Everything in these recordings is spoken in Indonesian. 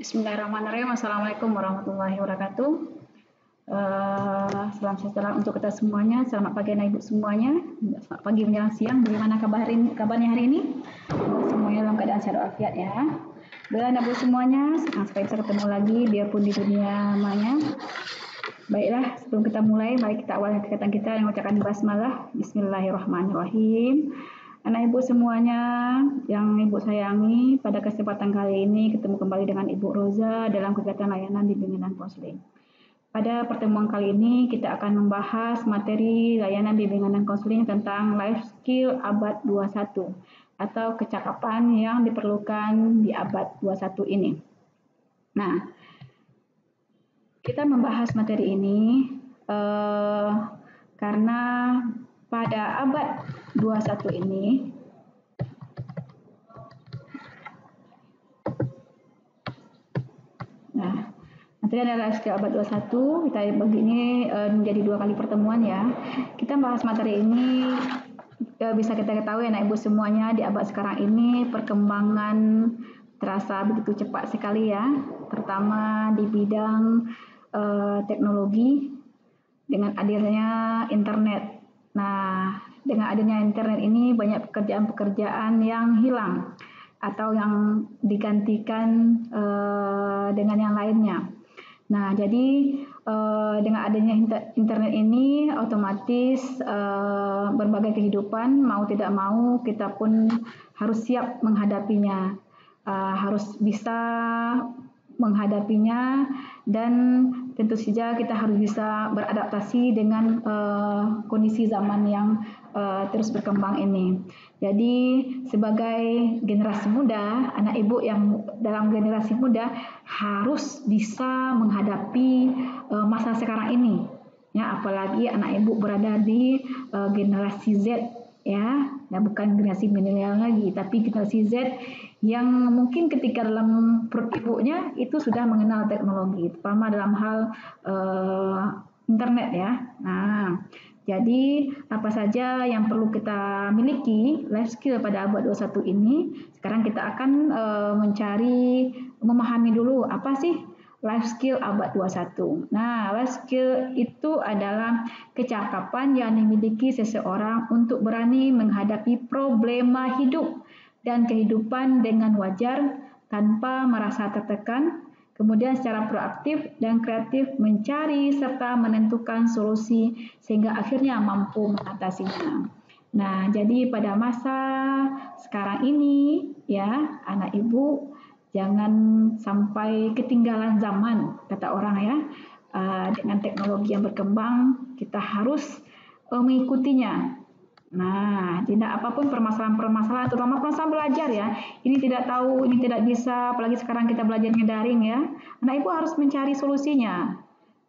Bismillahirrahmanirrahim. Assalamualaikum warahmatullahi wabarakatuh. Salam sejahtera untuk kita semuanya. Selamat pagi anak ibu semuanya. Selamat pagi menjelang siang. Bagaimana kabarnya hari ini? Semuanya dalam keadaan sehat walafiat ya. Baiklah anak ibu semuanya, senang sekali bisa ketemu lagi biarpun di dunia maya. Baiklah, sebelum kita mulai, mari kita awali kegiatan kita dengan mengucapkan basmalah. Bismillahirrahmanirrahim. Anak ibu semuanya yang ibu sayangi, pada kesempatan kali ini ketemu kembali dengan Ibu Roza dalam kegiatan layanan bimbingan dan konseling. Pada pertemuan kali ini kita akan membahas materi layanan bimbingan dan konseling tentang life skill abad 21 atau kecakapan yang diperlukan di abad 21 ini. Nah, kita membahas materi ini karena pada abad 21 ini materi adalah life skill abad 21. Kita bagi ini menjadi 2 kali pertemuan ya. Kita bahas materi ini bisa kita ketahui anak ibu semuanya di abad sekarang ini perkembangan terasa begitu cepat sekali ya, terutama di bidang teknologi dengan adanya internet. Nah, dengan adanya internet ini banyak pekerjaan-pekerjaan yang hilang atau yang digantikan dengan yang lainnya. Nah, jadi dengan adanya internet ini otomatis berbagai kehidupan mau tidak mau kita pun harus siap menghadapinya, harus bisa menghadapinya, dan tentu saja kita harus bisa beradaptasi dengan kondisi zaman yang terus berkembang ini. Jadi sebagai generasi muda, anak ibu yang dalam generasi muda harus bisa menghadapi masa sekarang ini. Ya, apalagi anak ibu berada di generasi Z ya, bukan generasi milenial lagi, tapi generasi Z yang mungkin ketika dalam perut ibunya itu sudah mengenal teknologi, terutama dalam hal internet ya. Nah, jadi apa saja yang perlu kita miliki life skill pada abad 21 ini? Sekarang kita akan memahami dulu apa sih life skill abad 21. Nah, life skill itu adalah kecakapan yang dimiliki seseorang untuk berani menghadapi problema hidup dan kehidupan dengan wajar tanpa merasa tertekan, kemudian secara proaktif dan kreatif mencari serta menentukan solusi sehingga akhirnya mampu mengatasinya. Nah, jadi pada masa sekarang ini ya, anak ibu jangan sampai ketinggalan zaman, kata orang ya. Dengan teknologi yang berkembang, kita harus mengikutinya. Nah, tidak apapun permasalahan-permasalahan, terutama permasalahan belajar ya. Ini tidak tahu, ini tidak bisa, apalagi sekarang kita belajarnya daring ya. Anak ibu harus mencari solusinya.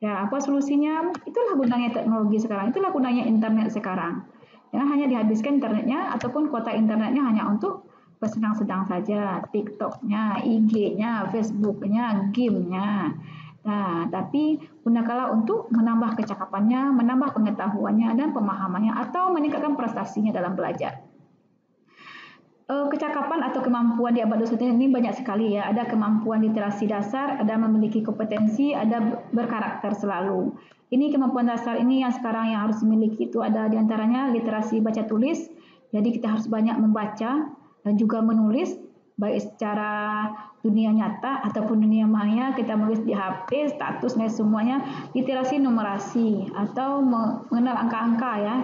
Ya, apa solusinya? Itulah gunanya teknologi sekarang, itulah gunanya internet sekarang. Jangan hanya dihabiskan internetnya ataupun kuota internetnya hanya untuk bersenang-senang saja, TikTok-nya, IG-nya, Facebook-nya, game-nya. Nah, tapi gunakanlah untuk menambah kecakapannya, menambah pengetahuannya dan pemahamannya atau meningkatkan prestasinya dalam belajar. Kecakapan atau kemampuan di abad 21 ini banyak sekali ya. Ada kemampuan literasi dasar, ada memiliki kompetensi, ada berkarakter selalu. Ini kemampuan dasar ini yang sekarang yang harus dimiliki itu ada diantaranya literasi baca tulis. Jadi kita harus banyak membaca dan juga menulis, baik secara dunia nyata ataupun dunia maya, kita menulis di HP, status dan semuanya. Literasi numerasi atau mengenal angka-angka ya.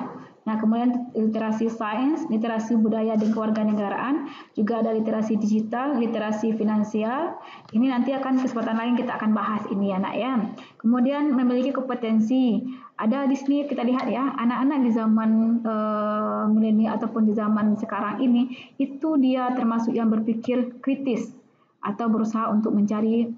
Nah, kemudian literasi sains, literasi budaya dan kewarganegaraan, juga ada literasi digital, literasi finansial. Ini nanti akan kesempatan lain kita akan bahas ini ya, Nak ya. Kemudian memiliki kompetensi. Ada di sini kita lihat ya, anak-anak di zaman milenial ataupun di zaman sekarang ini itu dia termasuk yang berpikir kritis atau berusaha untuk mencari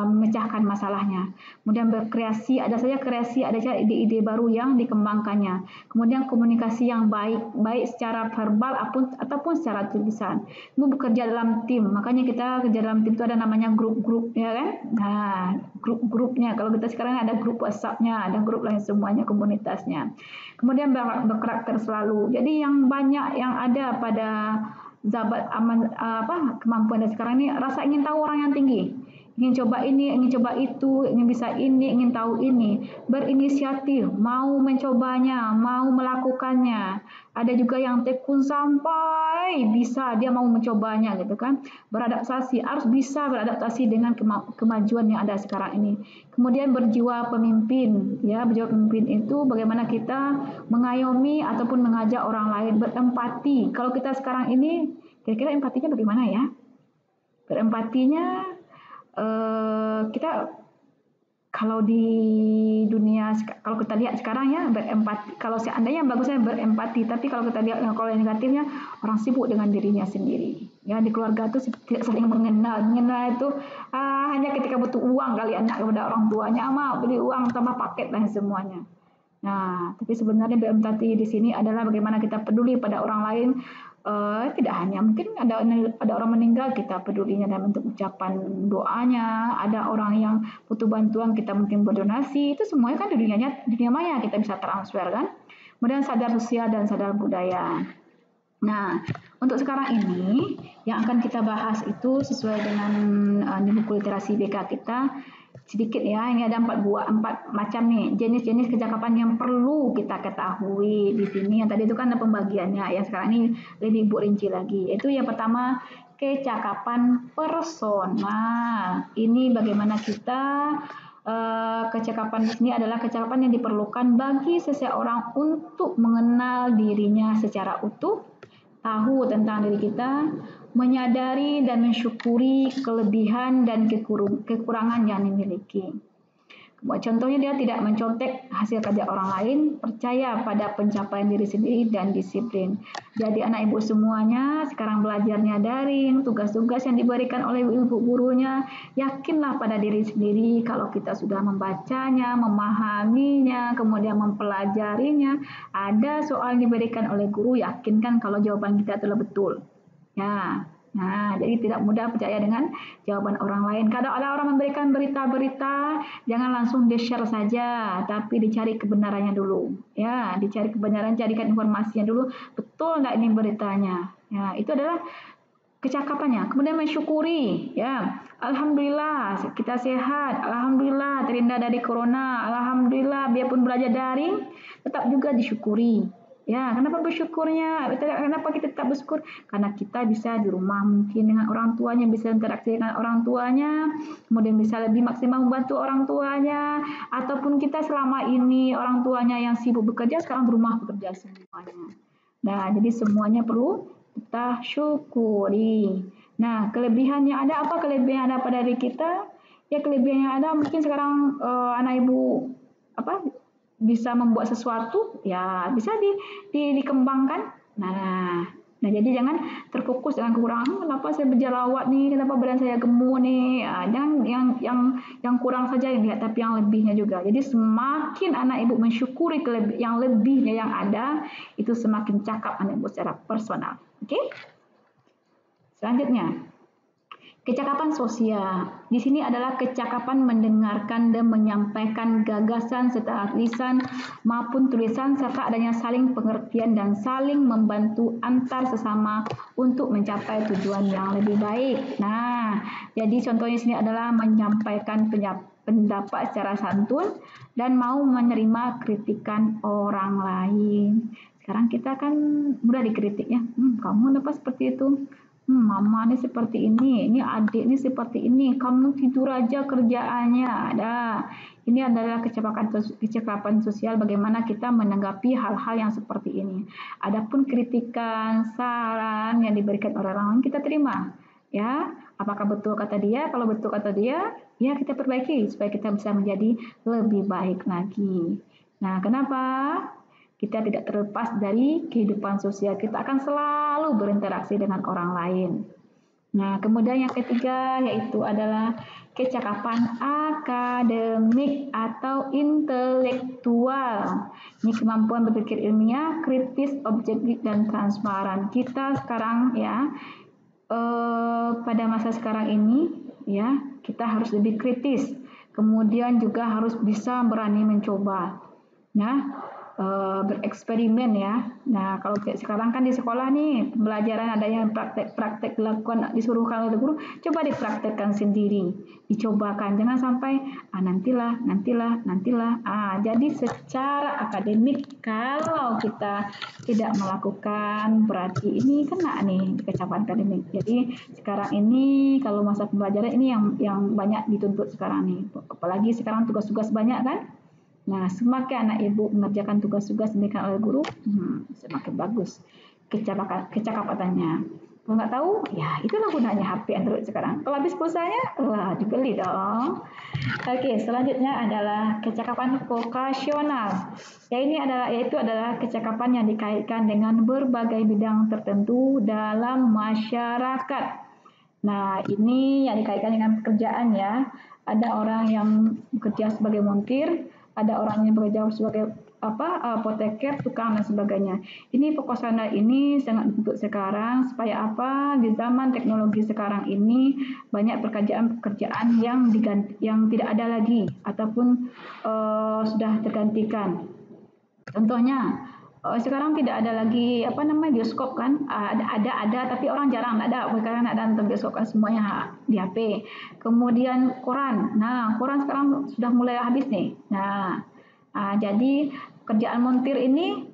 memecahkan masalahnya. Kemudian berkreasi, ada saja kreasi, ada saja ide-ide baru yang dikembangkannya. Kemudian komunikasi yang baik secara verbal ataupun secara tulisan. Kemudian bekerja dalam tim, makanya kita kerja dalam tim itu ada namanya grup-grup ya kan. Nah, grup-grupnya, kalau kita sekarang ada grup WhatsApp-nya, ada grup lain semuanya, komunitasnya. Kemudian berkarakter selalu. Jadi yang banyak yang ada pada kemampuan dari sekarang ini rasa ingin tahu orang yang tinggi. ingin coba ini, ingin coba itu, ingin bisa ini, ingin tahu ini, berinisiatif, mau mencobanya, mau melakukannya. Ada juga yang tekun sampai bisa dia mau mencobanya gitu kan. Beradaptasi, harus bisa beradaptasi dengan kemajuan yang ada sekarang ini. Kemudian berjiwa pemimpin, ya, berjiwa pemimpin itu bagaimana kita mengayomi ataupun mengajak orang lain, berempati. Kalau kita sekarang ini kira-kira empatinya bagaimana ya? Berempatinya kita kalau di dunia, kalau kita lihat sekarang ya, berempati. Kalau seandainya bagusnya berempati, tapi kalau kita lihat kalau yang negatifnya, orang sibuk dengan dirinya sendiri. Ya, di keluarga itu tidak saling mengenal. Mengenal itu hanya ketika butuh uang kali anak kepada orang tuanya, beli uang tambah paket dan semuanya. Nah, tapi sebenarnya berempati di sini adalah bagaimana kita peduli pada orang lain. Tidak hanya mungkin ada orang meninggal, kita pedulinya dalam bentuk ucapan doanya, ada orang yang butuh bantuan, kita mungkin berdonasi, itu semuanya kan di dunia maya kita bisa transfer kan. Kemudian sadar sosial dan sadar budaya. Nah, untuk sekarang ini yang akan kita bahas itu sesuai dengan di buku literasi BK kita sedikit ya. Ini ada 4 macam nih jenis-jenis kecakapan yang perlu kita ketahui di sini. Yang tadi itu kan ada pembagiannya. Yang sekarang ini lebih rinci lagi. Itu yang pertama kecakapan personal. Ini bagaimana kita kecakapan di sini adalah kecakapan yang diperlukan bagi seseorang untuk mengenal dirinya secara utuh, tahu tentang diri kita, menyadari dan mensyukuri kelebihan dan kekurangan yang dimiliki. Contohnya dia tidak mencontek hasil kerja orang lain, percaya pada pencapaian diri sendiri dan disiplin. Jadi anak ibu semuanya sekarang belajarnya daring, tugas-tugas yang diberikan oleh ibu gurunya, yakinlah pada diri sendiri kalau kita sudah membacanya, memahaminya, kemudian mempelajarinya, ada soal yang diberikan oleh guru, yakinkan kalau jawaban kita adalah betul. Ya. Nah, jadi tidak mudah percaya dengan jawaban orang lain. Kalau ada orang memberikan berita-berita, jangan langsung di-share saja, tapi dicari kebenarannya dulu. Ya, dicari kebenaran, carikan informasinya dulu. Betul enggak ini beritanya? Ya, itu adalah kecakapannya. Kemudian mensyukuri, ya. Alhamdulillah kita sehat, alhamdulillah terhindar dari corona, alhamdulillah biarpun belajar daring, tetap juga disyukuri. Ya, kenapa bersyukurnya? Kenapa kita tetap bersyukur? Karena kita bisa di rumah mungkin dengan orang tuanya, bisa interaksi dengan orang tuanya, kemudian bisa lebih maksimal membantu orang tuanya, ataupun kita selama ini orang tuanya yang sibuk bekerja, sekarang di rumah bekerja semuanya. Nah, jadi semuanya perlu kita syukuri. Nah, kelebihan yang ada apa? Kelebihan yang ada pada diri kita? Ya, kelebihan yang ada mungkin sekarang anak ibu bisa membuat sesuatu, ya bisa dikembangkan. Nah, jadi jangan terfokus dengan kekurangan. Kenapa saya berjerawat nih? Kenapa badan saya gemuk nih? Jangan yang kurang saja yang lihat, tapi yang lebihnya juga. Jadi semakin anak ibu mensyukuri yang lebihnya yang ada, itu semakin cakap anak ibu secara personal. Oke? Selanjutnya, kecakapan sosial. Di sini adalah kecakapan mendengarkan dan menyampaikan gagasan secara lisan maupun tulisan serta adanya saling pengertian dan saling membantu antar sesama untuk mencapai tujuan yang lebih baik. Nah, jadi contohnya sini adalah menyampaikan pendapat secara santun dan mau menerima kritikan orang lain. Sekarang kita kan mudah dikritik ya. Kamu kenapa seperti itu? Mama ini seperti ini adik ini seperti ini, kamu tidur aja kerjaannya. Ini adalah kecakapan sosial bagaimana kita menanggapi hal-hal yang seperti ini. Adapun kritikan, saran yang diberikan oleh orang lain kita terima. Ya, apakah betul kata dia? Kalau betul kata dia, ya kita perbaiki supaya kita bisa menjadi lebih baik lagi. Nah, kenapa? Kita tidak terlepas dari kehidupan sosial. Kita akan selalu berinteraksi dengan orang lain. Nah, kemudian yang ketiga yaitu adalah kecakapan akademik atau intelektual. Ini kemampuan berpikir ilmiah, kritis, objektif, dan transparan. Kita sekarang ya, pada masa sekarang ini ya, kita harus lebih kritis. Kemudian juga harus bisa berani mencoba. Nah, bereksperimen ya. Nah, kalau sekarang kan di sekolah nih pembelajaran ada yang praktek-praktek dilakukan disuruhkan oleh guru, coba dipraktekkan sendiri, dicobakan, jangan sampai nantilah. Jadi secara akademik kalau kita tidak melakukan berarti ini kena nih kecapaian akademik. Jadi sekarang ini kalau masa pembelajaran ini yang banyak dituntut sekarang nih, apalagi sekarang tugas-tugas banyak kan. Nah, semakin anak ibu mengerjakan tugas-tugas yang diberikan oleh guru, semakin bagus kecakapannya. Kalau nggak tahu, ya itulah gunanya HP Android sekarang. Kalau habis pulsanya, wah dibeli dong. Oke, selanjutnya adalah kecakapan vokasional. Yaitu adalah kecakapan yang dikaitkan dengan berbagai bidang tertentu dalam masyarakat. Nah, ini yang dikaitkan dengan pekerjaan ya. Ada orang yang bekerja sebagai montir, ada orang yang bekerja sebagai apoteker, tukang dan sebagainya. Ini vokasional ini sangat dituntut sekarang supaya apa? Di zaman teknologi sekarang ini banyak pekerjaan yang tidak ada lagi ataupun sudah tergantikan. Contohnya sekarang tidak ada lagi bioskop kan, ada tapi orang jarang ada karena ada nonton bioskop kan semuanya di HP. Kemudian koran, nah koran sekarang sudah mulai habis nih. Jadi kerjaan montir ini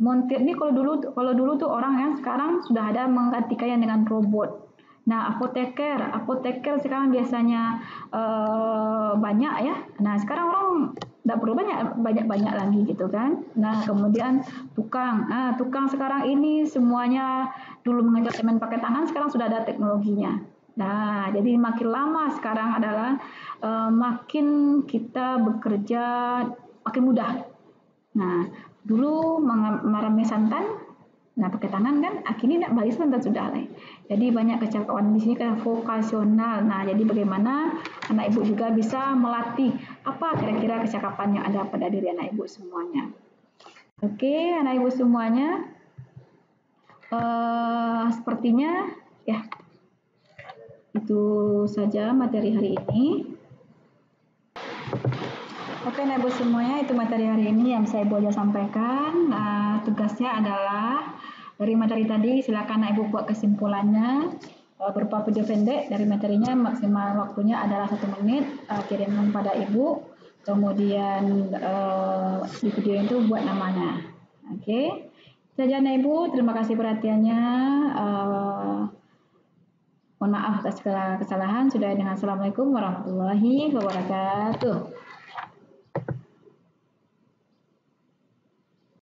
kalau dulu tuh orang yang sekarang sudah ada menggantikannya dengan robot. Nah, apoteker sekarang biasanya banyak ya. Nah, sekarang orang tidak perlu banyak lagi gitu kan. Nah, kemudian tukang sekarang ini semuanya dulu mengecat semen pakai tangan, sekarang sudah ada teknologinya. Nah, jadi makin lama sekarang adalah makin kita bekerja makin mudah. Nah, dulu merame santan, nah pakai tangan kan, akhirnya tidak balik santan sudah lah. Jadi banyak kecakapan di sini kan vokasional. Nah, jadi bagaimana anak ibu juga bisa melatih apa kira-kira kecakapan yang ada pada diri anak ibu semuanya. Oke, anak ibu semuanya, sepertinya ya itu saja materi hari ini. Oke, anak ibu semuanya, itu materi hari ini yang saya boleh sampaikan. Nah, tugasnya adalah dari materi tadi, silakan anak ibu buat kesimpulannya berupa video pendek dari materinya, maksimal waktunya adalah 1 menit, kirimkan pada ibu. Kemudian di video itu buat namanya. Oke, saja anak ibu, terima kasih perhatiannya. Mohon maaf atas segala kesalahan. Sudah dengan Assalamualaikum warahmatullahi wabarakatuh.